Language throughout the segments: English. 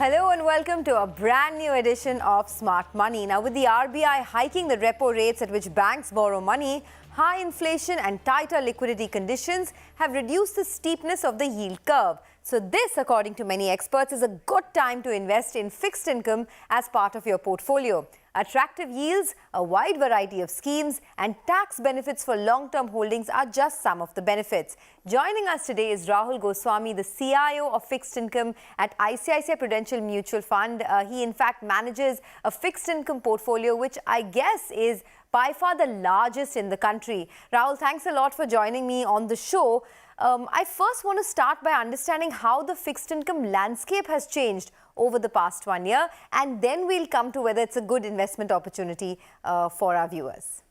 Hello and welcome to a brand new edition of Smart Money. Now, with the RBI hiking the repo rates at which banks borrow money, high inflation and tighter liquidity conditions have reduced the steepness of the yield curve. So this, according to many experts, is a good time to invest in fixed income as part of your portfolio. Attractive yields, a wide variety of schemes, and tax benefits for long-term holdings are just some of the benefits. Joining us today is Rahul Goswami, the CIO of Fixed Income at ICICI Prudential Mutual Fund. He, in fact, manages a fixed income portfolio, which I guess is by far the largest in the country. Rahul, thanks a lot for joining me on the show. I first want to start by understanding how the fixed income landscape has changed over the past 1 year, and then we'll come to whether it's a good investment opportunity for our viewers.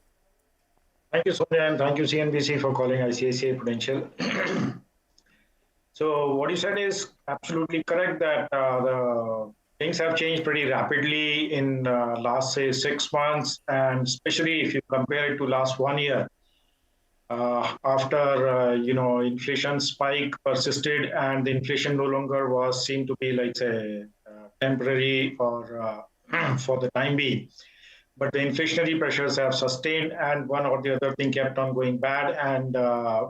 Thank you, Sonia, and thank you, CNBC, for calling ICICI Prudential. So what you said is absolutely correct that the things have changed pretty rapidly in last, say, 6 months, and especially if you compare it to last 1 year. After inflation spike persisted and the inflation no longer was seen to be like say temporary or for the time being, but the inflationary pressures have sustained and one or the other thing kept on going bad, and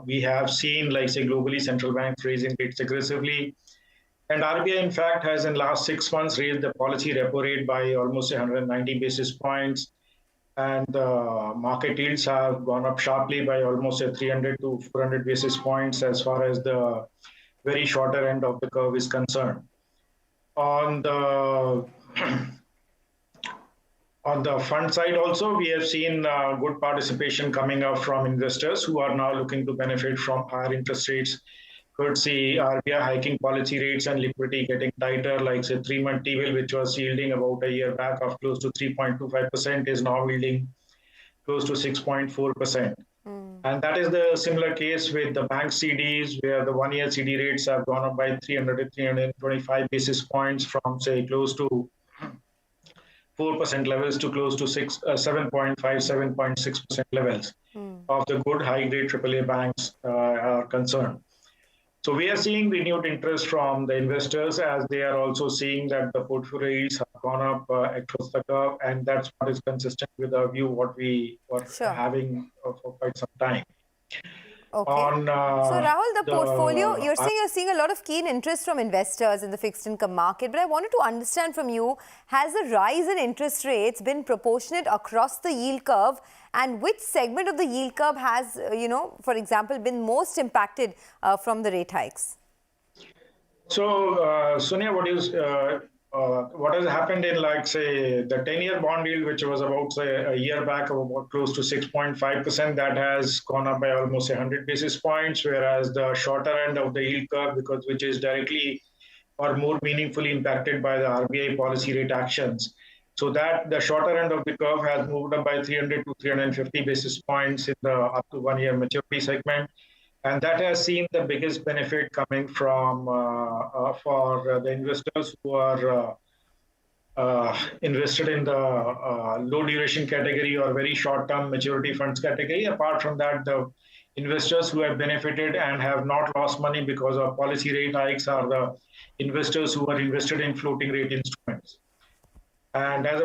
we have seen like say globally central banks raising rates aggressively, and RBI in fact has in last 6 months raised the policy repo rate by almost 190 basis points. And market yields have gone up sharply by almost 300 to 400 basis points as far as the very shorter end of the curve is concerned. On the fund side also, we have seen good participation coming up from investors who are now looking to benefit from higher interest rates, courtesy RBI hiking policy rates and liquidity getting tighter, like say 3-month T-bill, which was yielding about a year back of close to 3.25%, is now yielding close to 6.4%. And that is the similar case with the bank CDs, where the 1-year CD rates have gone up by 300 to 325 basis points from say close to 4% levels to close to 7.5, 7.6% levels of the good high-grade AAA banks are concerned. So we are seeing renewed interest from the investors as they are also seeing that the portfolio yields have gone up across the curve, and that's what is consistent with our view what we were having for quite some time. Okay. So Rahul, the portfolio, you're saying you're seeing a lot of keen interest from investors in the fixed income market, but I wanted to understand from you, has the rise in interest rates been proportionate across the yield curve, and which segment of the yield curve has, for example, been most impacted from the rate hikes? So, Sonia, what has happened in, like, say, the 10-year bond yield, which was about, say, a year back of about close to 6.5%, that has gone up by almost 100 basis points, whereas the shorter end of the yield curve, which is directly or more meaningfully impacted by the RBI policy rate actions, so that the shorter end of the curve has moved up by 300 to 350 basis points in the up to 1 year maturity segment. And that has seen the biggest benefit coming from for the investors who are invested in the low duration category or very short-term maturity funds category. Apart from that, the investors who have benefited and have not lost money because of policy rate hikes are the investors who are invested in floating rate instruments. And as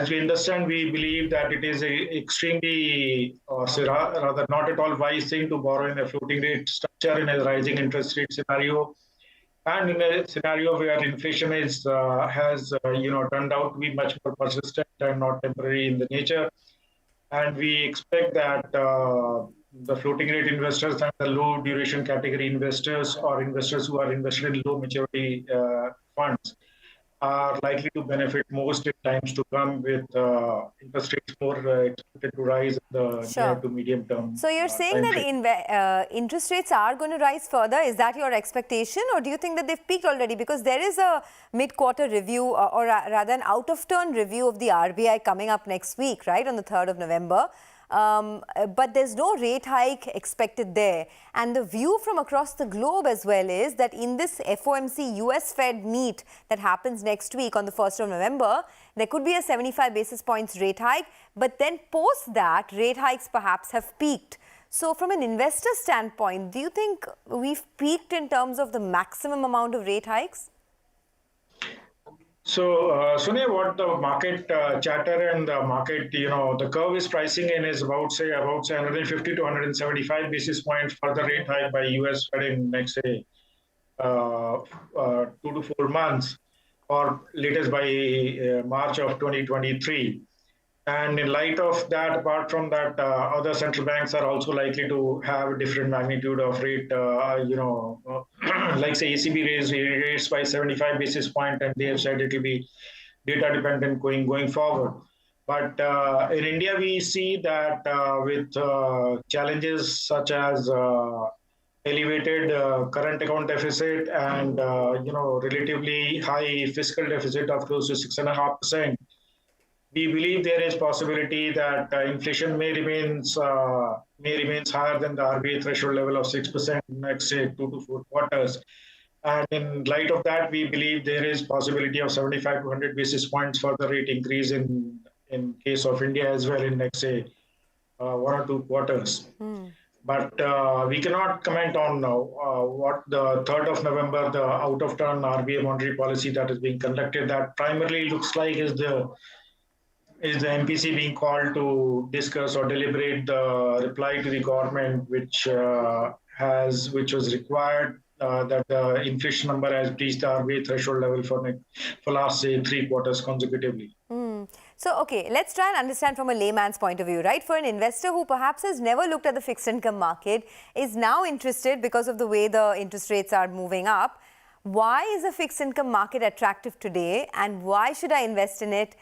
we understand, we believe that it is a extremely, rather not at all wise thing to borrow in a floating rate structure in a rising interest rate scenario, and in a scenario where inflation has turned out to be much more persistent and not temporary in the nature. And we expect that the floating rate investors and the low duration category investors or investors who are invested in low maturity funds are likely to benefit most in times to come, with interest rates more expected to rise in the near to medium term. So you're saying that interest rates are going to rise further. Is that your expectation, or do you think that they've peaked already? Because there is a mid-quarter review, or rather an out-of-turn review of the RBI coming up next week, right, on the 3rd of November. but there's no rate hike expected there. And the view from across the globe as well is that in this FOMC US Fed meet that happens next week on the 1st of November, there could be a 75 basis points rate hike, but then post that, rate hikes perhaps have peaked. So from an investor standpoint, do you think we've peaked in terms of the maximum amount of rate hikes? So, Sonia, what the market chatter and the market, the curve is pricing in is about 150 to 175 basis points for the rate hike by US Fed in next, 2 to 4 months, or latest by March of 2023. And in light of that, apart from that, other central banks are also likely to have a different magnitude of rate, like say ECB raised rates by 75 basis points, and they have said it will be data dependent going forward. But in India, we see that with challenges such as elevated current account deficit and relatively high fiscal deficit of close to 6.5%. We believe there is possibility that inflation may remains higher than the RBI threshold level of 6% in next, say, 2 to 4 quarters. And in light of that, we believe there is possibility of 75 to 100 basis points for the rate increase in case of India as well in next, say, 1 or 2 quarters. But we cannot comment on what the 3rd of November, the out-of-turn RBI monetary policy that is being conducted, that primarily looks like is the MPC being called to discuss or deliberate the reply to the government, which was required that the inflation number has reached the RBI threshold level for last, say, 3 quarters consecutively. So, okay, let's try and understand from a layman's point of view, right? For an investor who perhaps has never looked at the fixed income market, is now interested because of the way the interest rates are moving up. Why is the fixed income market attractive today, and why should I invest in it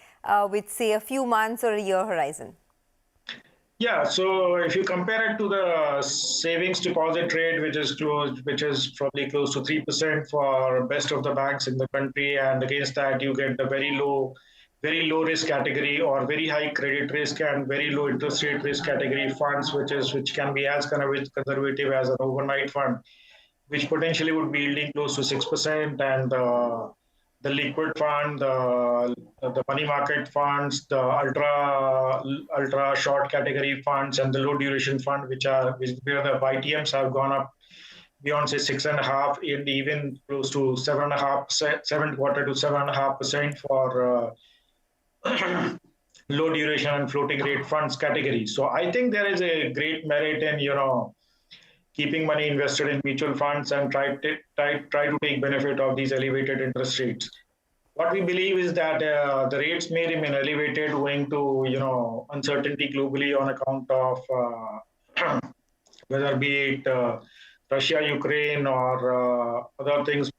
with, say, a few months or a year horizon? Yeah, so if you compare it to the savings deposit rate, which is probably close to 3% for best of the banks in the country, and against that you get the very low risk category or very high credit risk and very low interest rate risk category funds, which can be as conservative as an overnight fund, which potentially would be yielding close to 6%, and the liquid fund, the money market funds, the ultra short category funds, and the low duration fund, where the YTMs have gone up beyond, say, 6.5% and even close to 7.5%, 7.25% to 7.5% for low duration and floating rate funds category. So I think there is a great merit in keeping money invested in mutual funds and try to take benefit of these elevated interest rates. What we believe is that the rates may remain elevated owing to uncertainty globally on account of whether be it Russia, Ukraine, or other things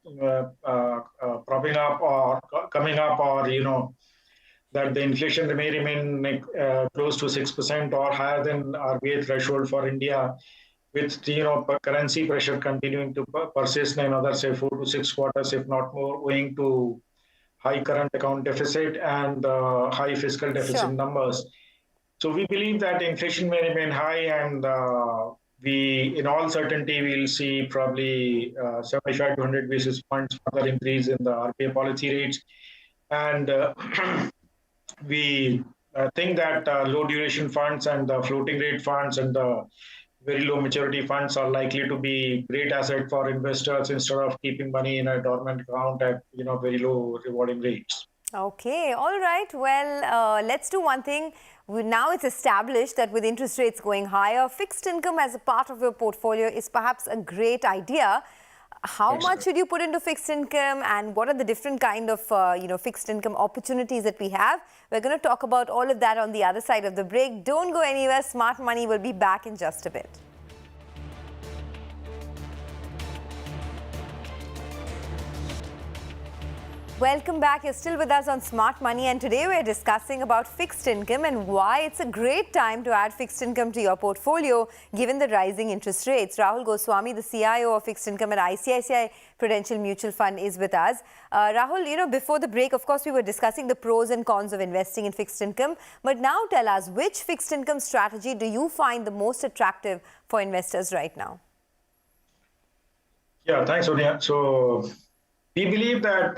propping up or coming up, or that the inflation may remain close to 6% or higher than RBI threshold for India, with currency pressure continuing to persist in another, say, 4 to 6 quarters, if not more, owing to high current account deficit and high fiscal deficit numbers. So we believe that inflation may remain high, and we, in all certainty, will see probably 75 to 100 basis points further increase in the RBI policy rates. And we think that low duration funds and the floating rate funds and the very low maturity funds are likely to be great asset for investors instead of keeping money in a dormant account at very low rewarding rates. Okay, all right. Well, let's do one thing. Now it's established that with interest rates going higher, fixed income as a part of your portfolio is perhaps a great idea. How much should you put into fixed income, and what are the different kind of fixed income opportunities that we have? We're going to talk about all of that on the other side of the break. Don't go anywhere. Smart Money will be back in just a bit. Welcome back. You're still with us on Smart Money, and today we're discussing about fixed income and why it's a great time to add fixed income to your portfolio given the rising interest rates. Rahul Goswami, the CIO of fixed income at ICICI Prudential Mutual Fund, is with us. Rahul, before the break, of course, we were discussing the pros and cons of investing in fixed income. But now tell us, which fixed income strategy do you find the most attractive for investors right now? Yeah, thanks, Sonia. So we believe that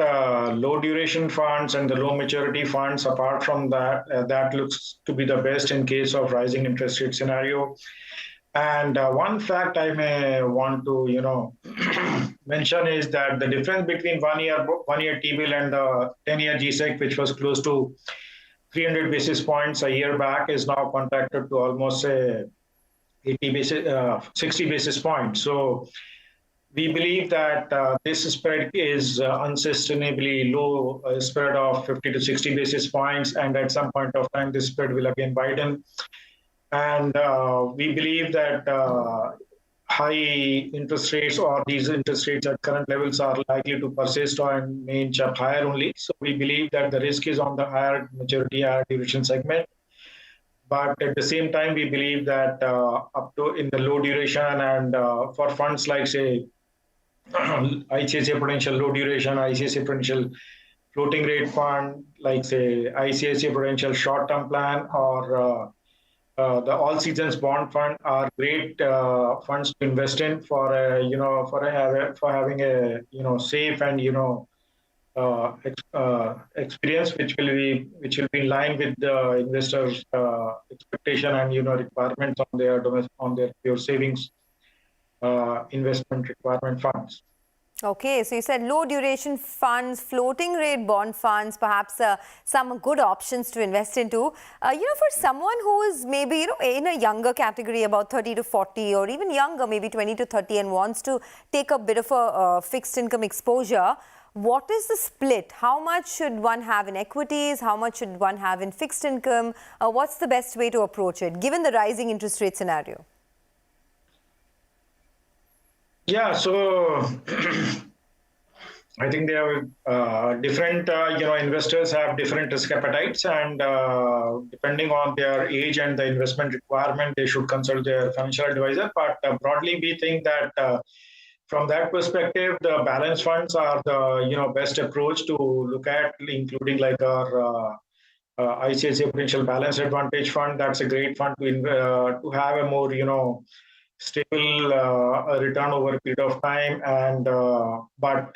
low duration funds and the low maturity funds, apart from that, that looks to be the best in case of rising interest rate scenario. And one fact I may want to, mention is that the difference between one-year T-bill and the 10-year G-Sec, which was close to 300 basis points a year back, is now contracted to almost 60 basis points. So we believe that this spread is unsustainably low, spread of 50 to 60 basis points, and at some point of time, this spread will again widen. And we believe that high interest rates or these interest rates at current levels are likely to persist and may inch up higher only. So we believe that the risk is on the higher maturity, higher duration segment. But at the same time, we believe that up to in the low duration and for funds like, say, ICICI Prudential Low Duration, ICICI Prudential Floating Rate Fund, like, say, ICICI Prudential Short Term Plan, or the All Seasons Bond Fund are great funds to invest in for having a safe and experience which will be in line with the investors' expectation and requirements on their pure savings investment requirement funds. Okay, so you said low duration funds, floating rate bond funds, perhaps some good options to invest into. For someone who is maybe in a younger category, about 30 to 40, or even younger, maybe 20 to 30, and wants to take a bit of a fixed income exposure, what is the split? How much should one have in equities? How much should one have in fixed income? What's the best way to approach it, given the rising interest rate scenario? Yeah, so I think they have different, investors have different risk appetites, and depending on their age and the investment requirement, they should consult their financial advisor. But broadly, we think that from that perspective, the balance funds are the best approach to look at, including like our ICICI Prudential Balance Advantage Fund. That's a great fund to have a more stable return over a period of time. And but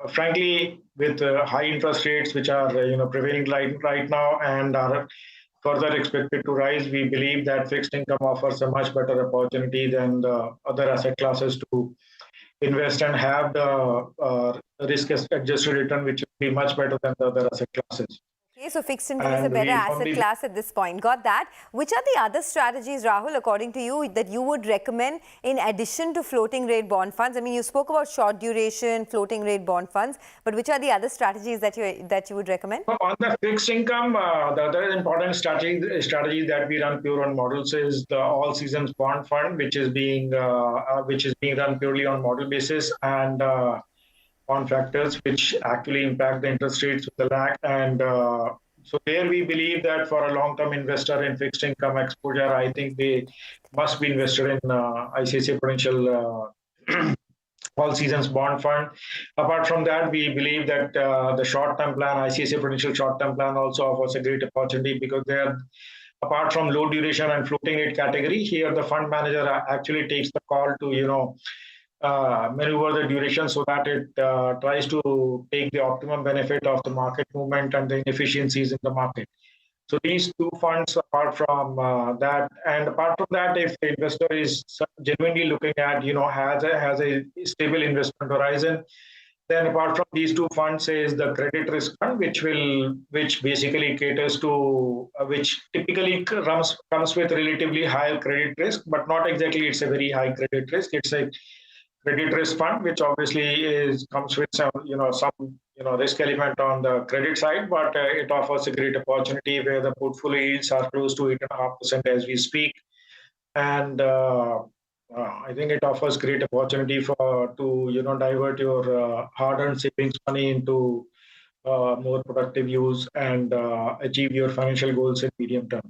frankly, with high interest rates which are prevailing right now and are further expected to rise, we believe that fixed income offers a much better opportunity than the other asset classes to invest and have the risk-adjusted return, which will be much better than the other asset classes. Okay, so fixed income is a better asset class at this point. Got that. Which are the other strategies, Rahul, according to you, that you would recommend in addition to floating rate bond funds? I mean, you spoke about short duration, floating rate bond funds, but which are the other strategies that you would recommend? On the fixed income, the other important strategy that we run pure on models is the All Seasons Bond Fund, which is being run purely on model basis, and on factors which actually impact the interest rates with the lag. And so there we believe that for a long-term investor in fixed income exposure, I think they must be invested in ICICI Prudential All Seasons Bond Fund. Apart from that, we believe that the short-term plan, ICICI Prudential short-term plan, also offers a great opportunity because they are, apart from low duration and floating rate category, here the fund manager actually takes the call to maneuver the duration so that it tries to take the optimum benefit of the market movement and the inefficiencies in the market. So these two funds, apart from that, and apart from that, if the investor is genuinely looking at, has a stable investment horizon, then apart from these two funds is the credit risk fund, which basically caters to, which typically comes with relatively higher credit risk, but not exactly it's a very high credit risk. It's a credit risk fund, which obviously comes with some risk element on the credit side, but it offers a great opportunity where the portfolio yields are close to 8.5% as we speak, and I think it offers great opportunity to divert your hard-earned savings money into more productive use and achieve your financial goals in medium term.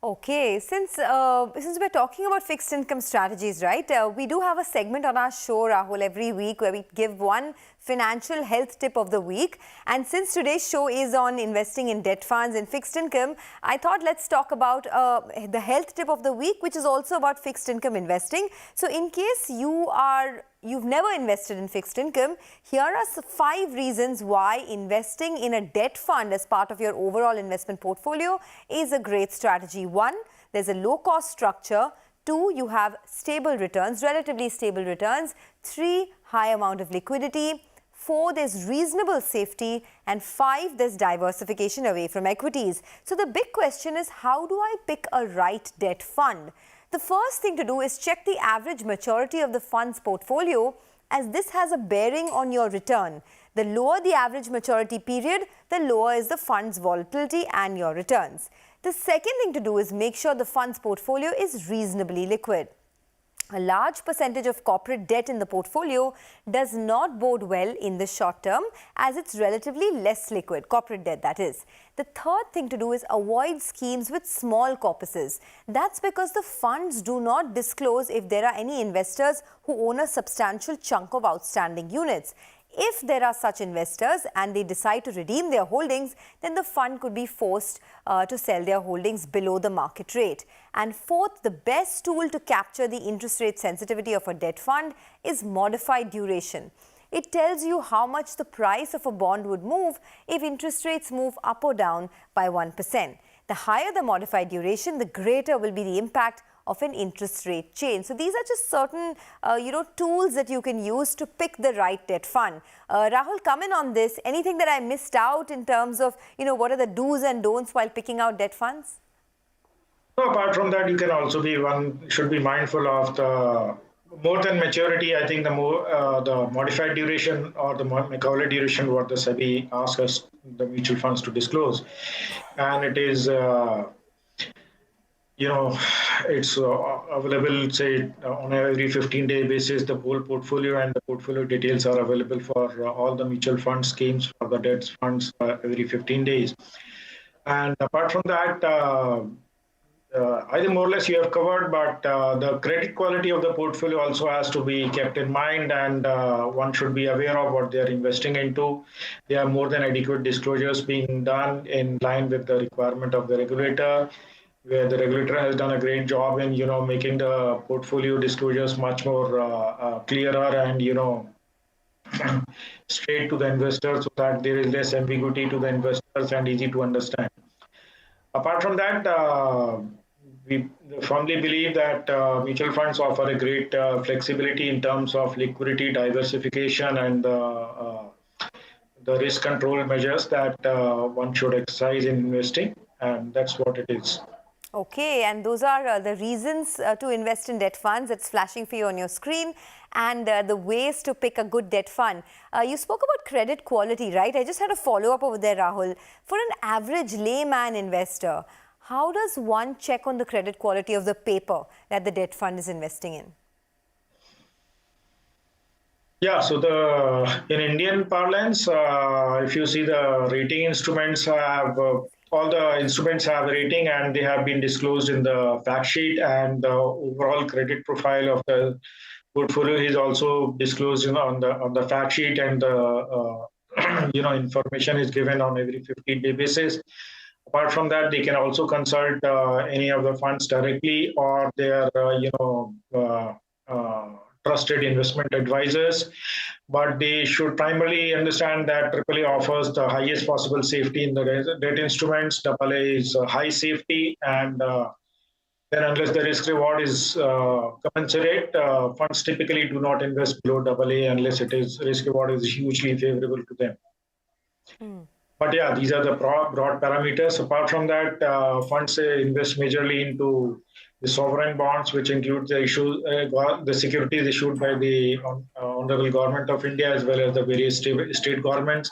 Okay, since we're talking about fixed income strategies, right? We do have a segment on our show, Rahul, every week where we give one financial health tip of the week. And since today's show is on investing in debt funds and fixed income, I thought let's talk about the health tip of the week, which is also about fixed income investing. So in case you've never invested in fixed income, here are 5 reasons why investing in a debt fund as part of your overall investment portfolio is a great strategy. 1, there's a low-cost structure. 2, you have stable returns, relatively stable returns. 3, high amount of liquidity. 4, there's reasonable safety. And 5, there's diversification away from equities. So the big question is, how do I pick a right debt fund? The first thing to do is check the average maturity of the fund's portfolio, as this has a bearing on your return. The lower the average maturity period, the lower is the fund's volatility and your returns. The second thing to do is make sure the fund's portfolio is reasonably liquid. A large percentage of corporate debt in the portfolio does not bode well in the short term, as it's relatively less liquid, corporate debt that is. The third thing to do is avoid schemes with small corpuses. That's because the funds do not disclose if there are any investors who own a substantial chunk of outstanding units. If there are such investors and they decide to redeem their holdings, then the fund could be forced to sell their holdings below the market rate. And fourth, the best tool to capture the interest rate sensitivity of a debt fund is modified duration. It tells you how much the price of a bond would move if interest rates move up or down by 1%. The higher the modified duration, the greater will be the impact of an interest rate change. So these are just certain, tools that you can use to pick the right debt fund. Rahul, come in on this. Anything that I missed out in terms of, what are the do's and don'ts while picking out debt funds? So apart from that, you can also should be mindful of the more than maturity. I think the modified duration or the Macaulay duration, what the SEBI asks us, the mutual funds to disclose, and it is. It's available, say, on every 15-day basis. The whole portfolio and the portfolio details are available for all the mutual fund schemes for the debt funds every 15 days. And apart from that, I think more or less you have covered, but the credit quality of the portfolio also has to be kept in mind, and one should be aware of what they are investing into. There are more than adequate disclosures being done in line with the requirement of the regulator, where the regulator has done a great job in, making the portfolio disclosures much more clearer and, straight to the investors, so that there is less ambiguity to the investors and easy to understand. Apart from that, we firmly believe that mutual funds offer a great flexibility in terms of liquidity, diversification, and the risk control measures that one should exercise in investing, and that's what it is. Okay, and those are the reasons to invest in debt funds. It's flashing for you on your screen, and the ways to pick a good debt fund. You spoke about credit quality, right? I just had a follow-up over there, Rahul. For an average layman investor, how does one check on the credit quality of the paper that the debt fund is investing in? Yeah, so in Indian parlance, if you see the rating instruments have all the instruments have a rating, and they have been disclosed in the fact sheet, and the overall credit profile of the portfolio is also disclosed on the fact sheet, and the information is given on every 15-day basis. Apart from that, they can also consult any of the funds directly or their trusted investment advisors, but they should primarily understand that AAA offers the highest possible safety in the debt instruments. AA is high safety, and then unless the risk reward is commensurate, funds typically do not invest below AA unless risk reward is hugely favorable to them. But yeah, these are the broad parameters. Apart from that, funds invest majorly into the sovereign bonds, which include the securities issued by the Honorable Government of India as well as the various state governments.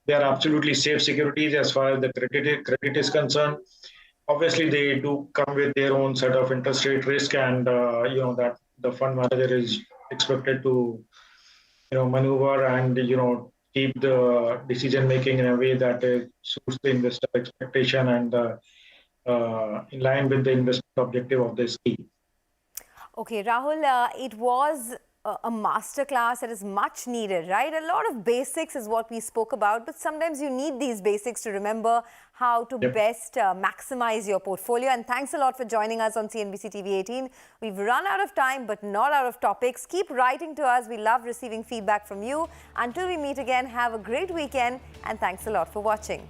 They are absolutely safe securities as far as the credit is concerned. Obviously, they do come with their own set of interest rate risk, and that the fund manager is expected to maneuver and keep the decision making in a way that suits the investor expectation and in line with the investment objective of the scheme. Okay, Rahul, it was a masterclass that is much needed, right? A lot of basics is what we spoke about, but sometimes you need these basics to remember how to best maximize your portfolio. And thanks a lot for joining us on CNBC TV18. We've run out of time, but not out of topics. Keep writing to us. We love receiving feedback from you. Until we meet again, have a great weekend, and thanks a lot for watching.